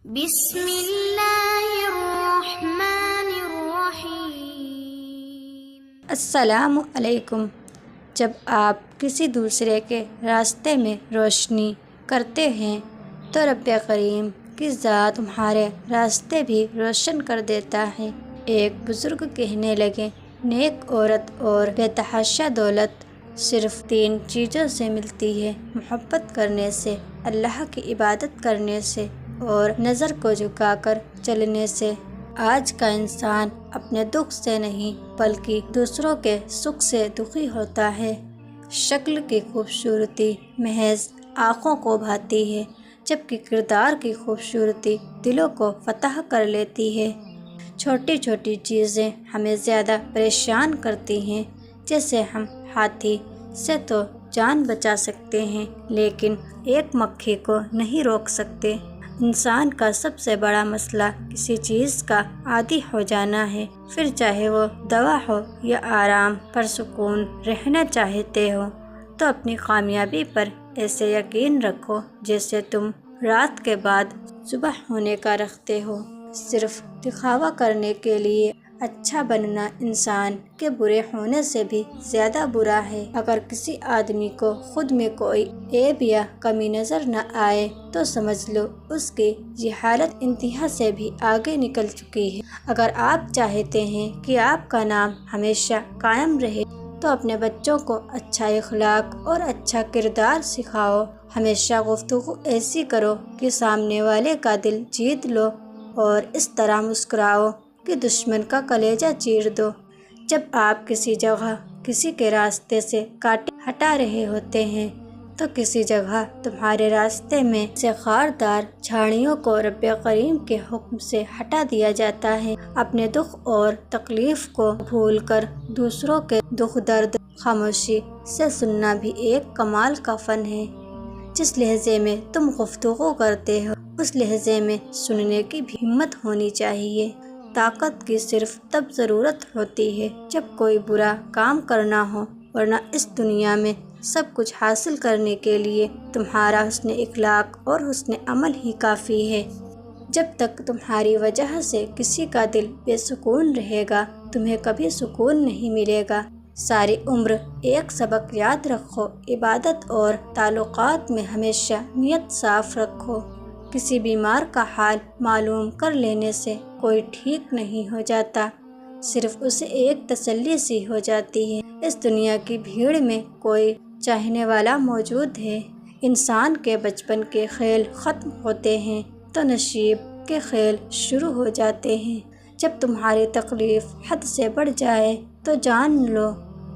بسم اللہ الرحمن الرحیم۔ السلام علیکم۔ جب آپ کسی دوسرے کے راستے میں روشنی کرتے ہیں تو رب کریم کی ذات تمہارے راستے بھی روشن کر دیتا ہے۔ ایک بزرگ کہنے لگے، نیک عورت اور بے تحاشا دولت صرف 3 چیزوں سے ملتی ہے: محبت کرنے سے، اللہ کی عبادت کرنے سے اور نظر کو جھکا کر چلنے سے۔ آج کا انسان اپنے دکھ سے نہیں بلکہ دوسروں کے سکھ سے دکھی ہوتا ہے۔ شکل کی خوبصورتی محض آنکھوں کو بھاتی ہے، جبکہ کردار کی خوبصورتی دلوں کو فتح کر لیتی ہے۔ چھوٹی چھوٹی چیزیں ہمیں زیادہ پریشان کرتی ہیں، جیسے ہم ہاتھی سے تو جان بچا سکتے ہیں لیکن ایک مکھی کو نہیں روک سکتے۔ انسان کا سب سے بڑا مسئلہ کسی چیز کا عادی ہو جانا ہے، پھر چاہے وہ دوا ہو یا آرام۔ پرسکون رہنا چاہتے ہو تو اپنی کامیابی پر ایسے یقین رکھو جیسے تم رات کے بعد صبح ہونے کا رکھتے ہو۔ صرف دکھاوا کرنے کے لیے اچھا بننا انسان کے برے ہونے سے بھی زیادہ برا ہے۔ اگر کسی آدمی کو خود میں کوئی عیب یا کمی نظر نہ آئے تو سمجھ لو اس کی جہالت انتہا سے بھی آگے نکل چکی ہے۔ اگر آپ چاہتے ہیں کہ آپ کا نام ہمیشہ قائم رہے تو اپنے بچوں کو اچھا اخلاق اور اچھا کردار سکھاؤ۔ ہمیشہ گفتگو ایسی کرو کہ سامنے والے کا دل جیت لو اور اس طرح مسکراؤ کہ دشمن کا کلیجہ چیر دو۔ جب آپ کسی جگہ کسی کے راستے سے کانٹے ہٹا رہے ہوتے ہیں تو کسی جگہ تمہارے راستے میں سے خاردار جھاڑیوں کو رب کریم کے حکم سے ہٹا دیا جاتا ہے۔ اپنے دکھ اور تکلیف کو بھول کر دوسروں کے دکھ درد خاموشی سے سننا بھی ایک کمال کا فن ہے۔ جس لہجے میں تم گفتگو کرتے ہو اس لہجے میں سننے کی بھی ہمت ہونی چاہیے۔ طاقت کی صرف تب ضرورت ہوتی ہے جب کوئی برا کام کرنا ہو، ورنہ اس دنیا میں سب کچھ حاصل کرنے کے لیے تمہارا حسن اخلاق اور حسن عمل ہی کافی ہے۔ جب تک تمہاری وجہ سے کسی کا دل بے سکون رہے گا تمہیں کبھی سکون نہیں ملے گا۔ ساری عمر ایک سبق یاد رکھو، عبادت اور تعلقات میں ہمیشہ نیت صاف رکھو۔ کسی بیمار کا حال معلوم کر لینے سے کوئی ٹھیک نہیں ہو جاتا، صرف اسے ایک تسلی سی ہو جاتی ہے۔ اس دنیا کی بھیڑ میں کوئی چاہنے والا موجود ہے۔ انسان کے بچپن کے کھیل ختم ہوتے ہیں تو نصیب کے کھیل شروع ہو جاتے ہیں۔ جب تمہاری تکلیف حد سے بڑھ جائے تو جان لو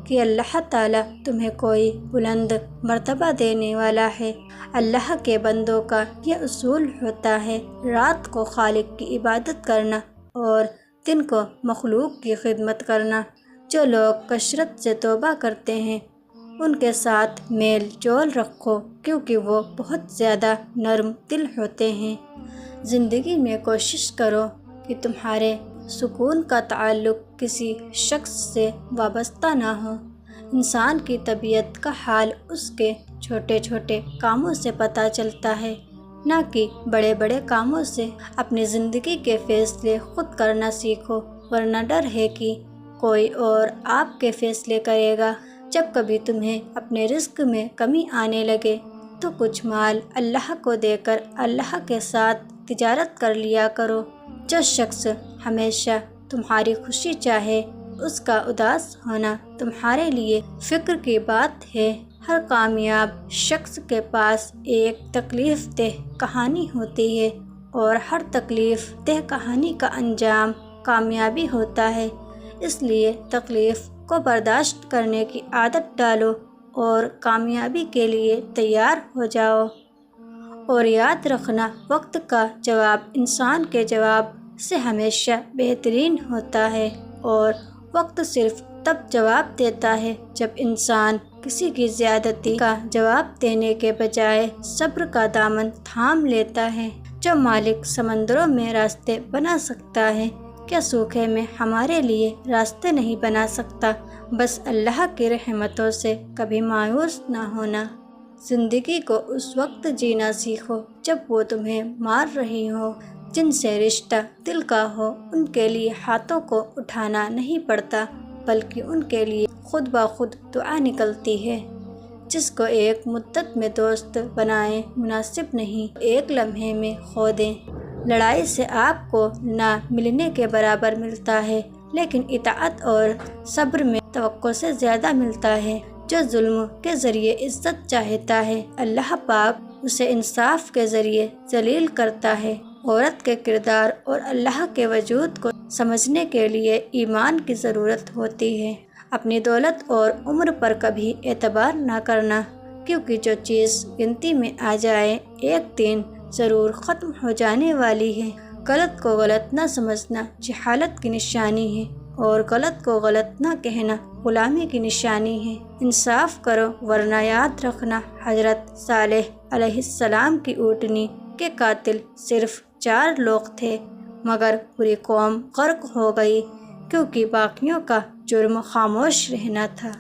کہ اللہ تعالیٰ تمہیں کوئی بلند مرتبہ دینے والا ہے۔ اللہ کے بندوں کا یہ اصول ہوتا ہے، رات کو خالق کی عبادت کرنا اور دن کو مخلوق کی خدمت کرنا۔ جو لوگ کثرت سے توبہ کرتے ہیں ان کے ساتھ میل جول رکھو کیونکہ وہ بہت زیادہ نرم دل ہوتے ہیں۔ زندگی میں کوشش کرو کہ تمہارے سکون کا تعلق کسی شخص سے وابستہ نہ ہو۔ انسان کی طبیعت کا حال اس کے چھوٹے چھوٹے کاموں سے پتہ چلتا ہے، نہ کہ بڑے بڑے کاموں سے۔ اپنی زندگی کے فیصلے خود کرنا سیکھو، ورنہ ڈر ہے کہ کوئی اور آپ کے فیصلے کرے گا۔ جب کبھی تمہیں اپنے رزق میں کمی آنے لگے تو کچھ مال اللہ کو دے کر اللہ کے ساتھ تجارت کر لیا کرو۔ جو شخص ہمیشہ تمہاری خوشی چاہے اس کا اداس ہونا تمہارے لیے فکر کی بات ہے۔ ہر کامیاب شخص کے پاس ایک تکلیف دہ کہانی ہوتی ہے اور ہر تکلیف دہ کہانی کا انجام کامیابی ہوتا ہے۔ اس لیے تکلیف کو برداشت کرنے کی عادت ڈالو اور کامیابی کے لیے تیار ہو جاؤ۔ اور یاد رکھنا، وقت کا جواب انسان کے جواب سے ہمیشہ بہترین ہوتا ہے، اور وقت صرف تب جواب دیتا ہے جب انسان کسی کی زیادتی کا جواب دینے کے بجائے صبر کا دامن تھام لیتا ہے۔ جو مالک سمندروں میں راستے بنا سکتا ہے کیا سوکھے میں ہمارے لیے راستے نہیں بنا سکتا؟ بس اللہ کی رحمتوں سے کبھی مایوس نہ ہونا۔ زندگی کو اس وقت جینا سیکھو جب وہ تمہیں مار رہی ہو، جن سے رشتہ دل کا ہو ان کے لیے ہاتھوں کو اٹھانا نہیں پڑتا، بلکہ ان کے لیے خود بخود دعا نکلتی ہے۔ جس کو ایک مدت میں دوست بنائیں مناسب نہیں، ایک لمحے میں کھو دیں۔ لڑائی سے آپ کو نہ ملنے کے برابر ملتا ہے، لیکن اطاعت اور صبر میں توقع سے زیادہ ملتا ہے۔ جو ظلم کے ذریعے عزت چاہتا ہے، اللہ پاک اسے انصاف کے ذریعے ذلیل کرتا ہے۔ عورت کے کردار اور اللہ کے وجود کو سمجھنے کے لیے ایمان کی ضرورت ہوتی ہے۔ اپنی دولت اور عمر پر کبھی اعتبار نہ کرنا، کیونکہ جو چیز گنتی میں آ جائے ایک دن ضرور ختم ہو جانے والی ہے۔ غلط کو غلط نہ سمجھنا جہالت کی نشانی ہے، اور غلط کو غلط نہ کہنا غلامی کی نشانی ہے۔ انصاف کرو ورنہ یاد رکھنا حضرت صالح علیہ السلام کی اونٹنی کے قاتل صرف 4 لوگ تھے، مگر پوری قوم غرق ہو گئی کیونکہ باقیوں کا جرم خاموش رہنا تھا۔